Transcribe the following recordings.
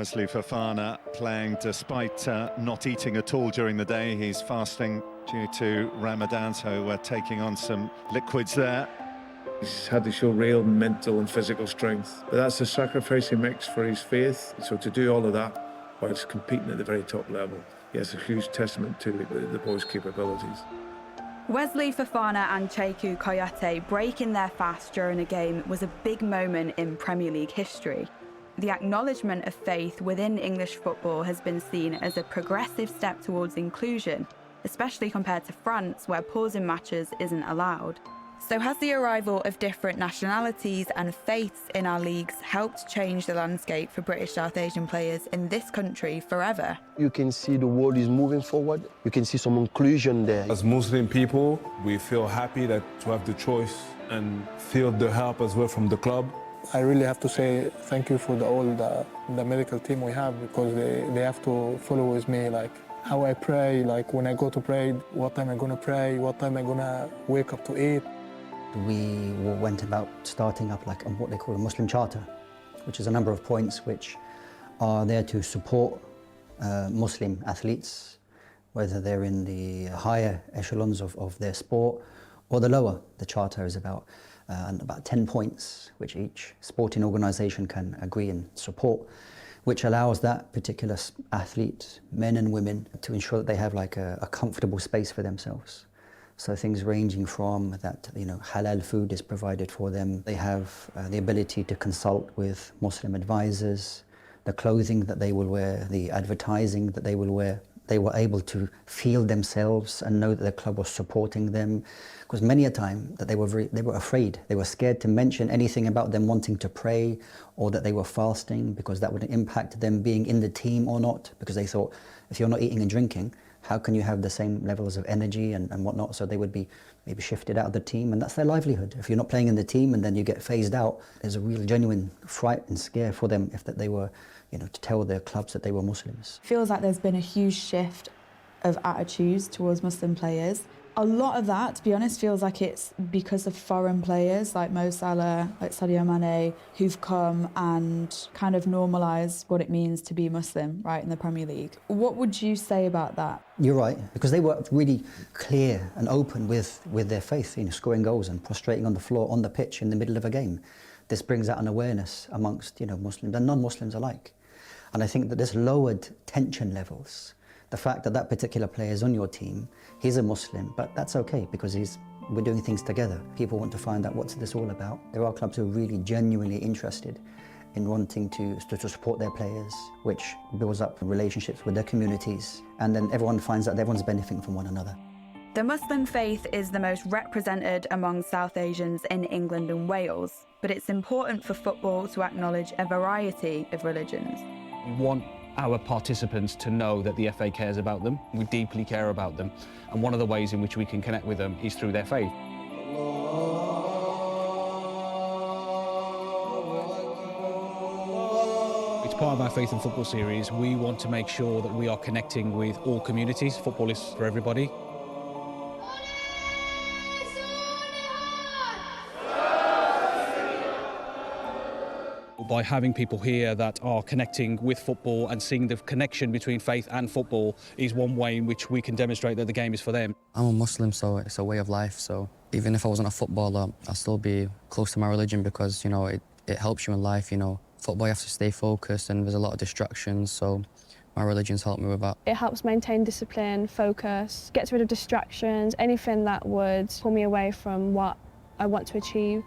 Wesley Fofana playing despite not eating at all during the day. He's fasting due to Ramadan, so we're taking on some liquids there. He's had to show real mental and physical strength, but that's the sacrifice he makes for his faith. So to do all of that whilst competing at the very top level, yes, a huge testament to the boys' capabilities. Wesley Fofana and Cheikhou Kouyaté breaking their fast during a game was a big moment in Premier League history. The acknowledgement of faith within English football has been seen as a progressive step towards inclusion, especially compared to France, where pausing matches isn't allowed. So has the arrival of different nationalities and faiths in our leagues helped change the landscape for British South Asian players in this country forever? You can see the world is moving forward. You can see some inclusion there. As Muslim people, we feel happy that to have the choice and feel the help as well from the club. I really have to say thank you for the medical team we have, because they have to follow with me, like how I pray, like when I go to pray, what time I'm gonna pray, what time I'm gonna wake up to eat. We went about starting up like what they call a Muslim Charter, which is a number of points which are there to support Muslim athletes, whether they're in the higher echelons of their sport or the lower. The Charter is about 10 points which each sporting organisation can agree and support, which allows that particular athlete, men and women, to ensure that they have like a comfortable space for themselves. So things ranging from that, halal food is provided for them. They have the ability to consult with Muslim advisors, the clothing that they will wear, the advertising that they will wear. They were able to feel themselves and know that the club was supporting them. Because many a time that they were afraid, they were scared to mention anything about them wanting to pray or that they were fasting, because that would impact them being in the team or not, because they thought, if you're not eating and drinking, how can you have the same levels of energy and whatnot? So they would be maybe shifted out of the team, and that's their livelihood. If you're not playing in the team and then you get phased out, there's a real genuine fright and scare for them if that they were, to tell their clubs that they were Muslims. Feels like there's been a huge shift of attitudes towards Muslim players. A lot of that, to be honest, feels like it's because of foreign players like Mo Salah, like Sadio Mane, who've come and kind of normalised what it means to be Muslim, right, in the Premier League. What would you say about that? You're right, because they were really clear and open with their faith, scoring goals and prostrating on the floor, on the pitch, in the middle of a game. This brings out an awareness amongst, Muslims and non-Muslims alike. And I think that this lowered tension levels. The fact that that particular player is on your team, he's a Muslim, but that's okay because we're doing things together. People want to find out what's this all about. There are clubs who are really genuinely interested in wanting to support their players, which builds up relationships with their communities, and then everyone finds out that everyone's benefiting from one another. The Muslim faith is the most represented among South Asians in England and Wales, but it's important for football to acknowledge a variety of religions. We want our participants to know that the FA cares about them. We deeply care about them. And one of the ways in which we can connect with them is through their faith. It's part of our Faith in Football series. We want to make sure that we are connecting with all communities. Football is for everybody. By having people here that are connecting with football and seeing the connection between faith and football is one way in which we can demonstrate that the game is for them. I'm a Muslim, so it's a way of life. So even if I wasn't a footballer, I'll still be close to my religion because, it helps you in life. Football, you have to stay focused and there's a lot of distractions. So my religion's helped me with that. It helps maintain discipline, focus, gets rid of distractions, anything that would pull me away from what I want to achieve.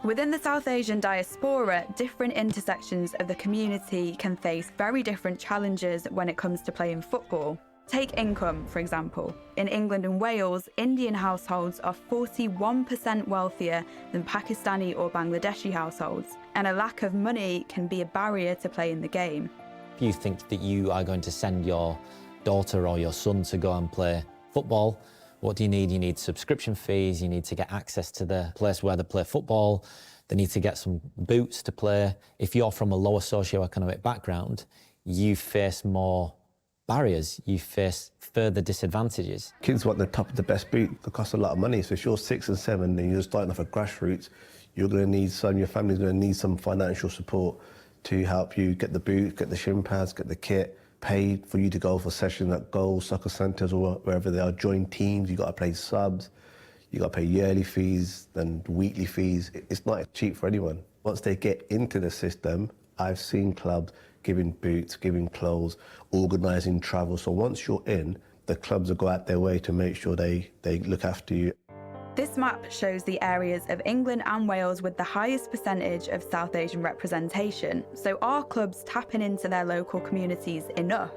Within the South Asian diaspora, different intersections of the community can face very different challenges when it comes to playing football. Take income, for example. In England and Wales, Indian households are 41% wealthier than Pakistani or Bangladeshi households, and a lack of money can be a barrier to playing the game. If you think that you are going to send your daughter or your son to go and play football, what do you need? You need subscription fees, you need to get access to the place where they play football, they need to get some boots to play. If you're from a lower socio-economic background, you face more barriers, you face further disadvantages. Kids want the top of the best boot, they cost a lot of money, so if you're 6 and 7 and you're starting off at grassroots, you're going to need your family's going to need some financial support to help you get the boots, get the shin pads, get the kit, paid for you to go for sessions at goals, soccer centres or wherever they are, join teams, you got to play subs, you got to pay yearly fees, then weekly fees. It's not cheap for anyone. Once they get into the system, I've seen clubs giving boots, giving clothes, organising travel. So once you're in, the clubs will go out their way to make sure they look after you. This map shows the areas of England and Wales with the highest percentage of South Asian representation. So are clubs tapping into their local communities enough?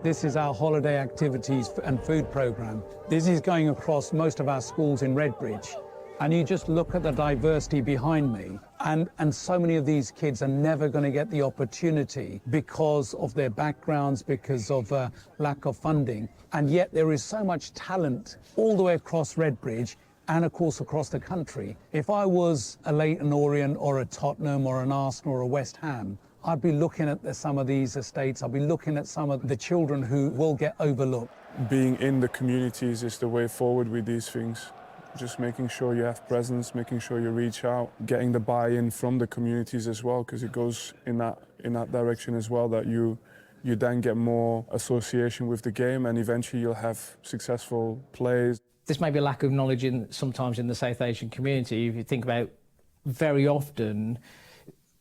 This is our holiday activities and food programme. This is going across most of our schools in Redbridge. And you just look at the diversity behind me, and so many of these kids are never going to get the opportunity because of their backgrounds, because of lack of funding. And yet there is so much talent all the way across Redbridge and of course across the country. If I was a Leyton Orient or a Tottenham or an Arsenal or a West Ham, I'd be looking at some of these estates, I'd be looking at some of the children who will get overlooked. Being in the communities is the way forward with these things. Just making sure you have presence, making sure you reach out, getting the buy-in from the communities as well, because it goes in that direction as well, that you then get more association with the game and eventually you'll have successful players. This may be a lack of knowledge sometimes in the South Asian community. If you think about very often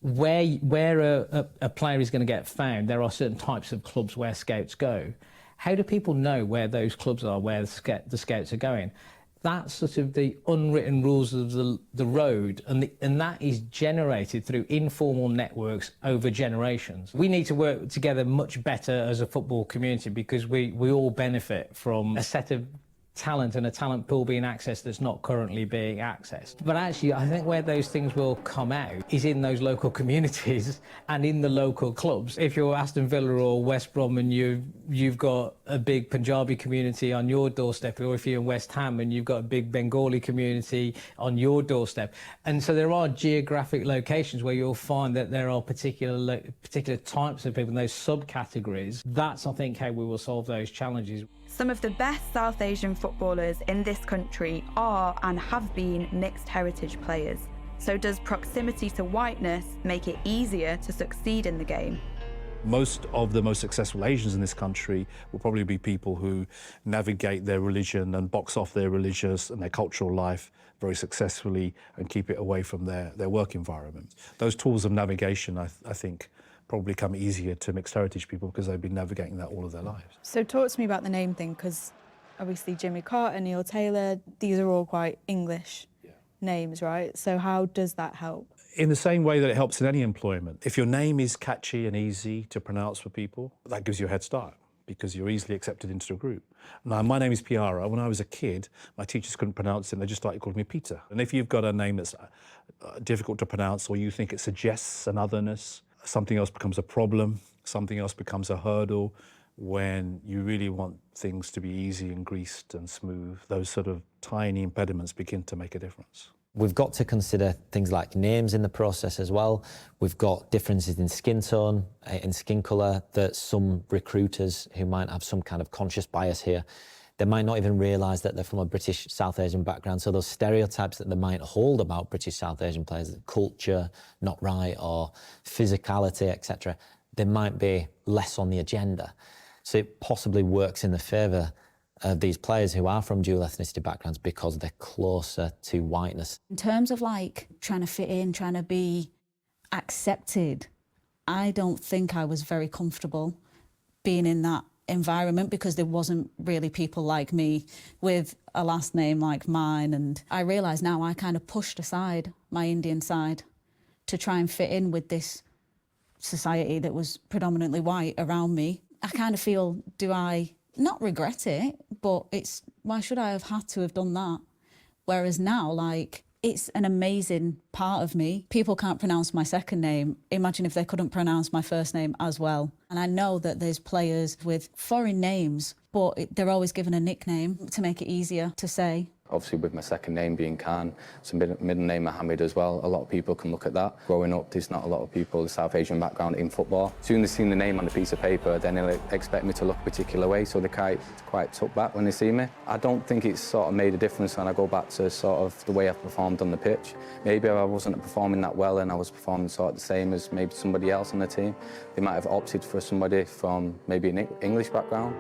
where a player is going to get found, there are certain types of clubs where scouts go. How do people know where those clubs are, where the scouts are going? That's sort of the unwritten rules of the road, and that is generated through informal networks over generations. We need to work together much better as a football community because we all benefit from a set of talent and a talent pool being accessed that's not currently being accessed. But actually, I think where those things will come out is in those local communities and in the local clubs. If you're Aston Villa or West Brom and you've got a big Punjabi community on your doorstep, or if you're in West Ham and you've got a big Bengali community on your doorstep. And so there are geographic locations where you'll find that there are particular types of people in those subcategories. That's, I think, how we will solve those challenges. Some of the best South Asian footballers in this country are and have been mixed heritage players. So does proximity to whiteness make it easier to succeed in the game? Most of the most successful Asians in this country will probably be people who navigate their religion and box off their religious and their cultural life very successfully and keep it away from their work environment. Those tools of navigation, I think, probably come easier to mixed heritage people because they've been navigating that all of their lives. So talk to me about the name thing, because obviously Jimmy Carter, Neil Taylor, these are all quite English names, right? So how does that help? In the same way that it helps in any employment. If your name is catchy and easy to pronounce for people, that gives you a head start because you're easily accepted into a group. Now, my name is Piara. When I was a kid, my teachers couldn't pronounce it and they just started calling me Peter. And if you've got a name that's difficult to pronounce or you think it suggests an otherness, something else becomes a problem, something else becomes a hurdle. When you really want things to be easy and greased and smooth, those sort of tiny impediments begin to make a difference. We've got to consider things like names in the process as well. We've got differences in skin tone, in skin colour, that some recruiters who might have some kind of conscious bias here, they might not even realise that they're from a British South Asian background. So those stereotypes that they might hold about British South Asian players, culture, not right, or physicality, etc., they might be less on the agenda. So it possibly works in the favour of these players who are from dual ethnicity backgrounds because they're closer to whiteness. In terms of like trying to fit in, trying to be accepted, I don't think I was very comfortable being in that environment because there wasn't really people like me with a last name like mine. And I realise now I kind of pushed aside my Indian side to try and fit in with this society that was predominantly white around me. I kind of feel, do I not regret it, but it's, why should I have had to have done that? Whereas now, like, it's an amazing part of me. People can't pronounce my second name. Imagine if they couldn't pronounce my first name as well. And I know that there's players with foreign names, but they're always given a nickname to make it easier to say. Obviously with my second name being Khan, so middle name Mohammed as well, a lot of people can look at that. Growing up, there's not a lot of people with South Asian background in football. As soon as they see the name on a piece of paper, then they'll expect me to look a particular way, so they're quite took back when they see me. I don't think it's sort of made a difference when I go back to sort of the way I've performed on the pitch. Maybe if I wasn't performing that well and I was performing sort of the same as maybe somebody else on the team, they might have opted for somebody from maybe an English background.